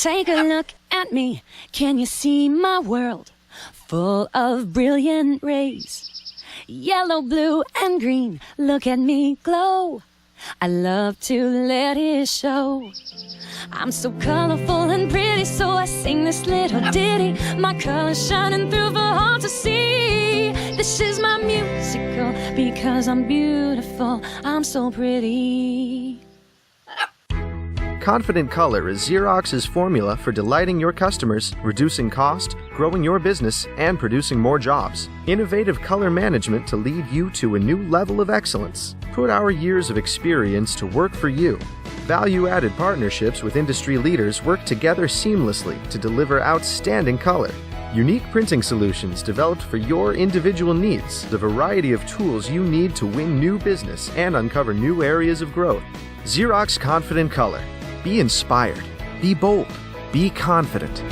Take a look at me. Can you see my world? Full of brilliant rays. Yellow, blue, and green. Look at me glow. I love to let it show. I'm so colorful and pretty, so I sing this little ditty. My colors shining through for all to see. This is my musical because I'm beautiful. I'm so pretty. Confident Color is Xerox's formula for delighting your customers, reducing cost, growing your business, and producing more jobs. Innovative color management to lead you to a new level of excellence. Put our years of experience to work for you. Value-added partnerships with industry leaders work together seamlessly to deliver outstanding color. Unique printing solutions developed for your individual needs. The variety of tools you need to win new business and uncover new areas of growth. Xerox Confident Color. Be inspired. Be bold. Be confident.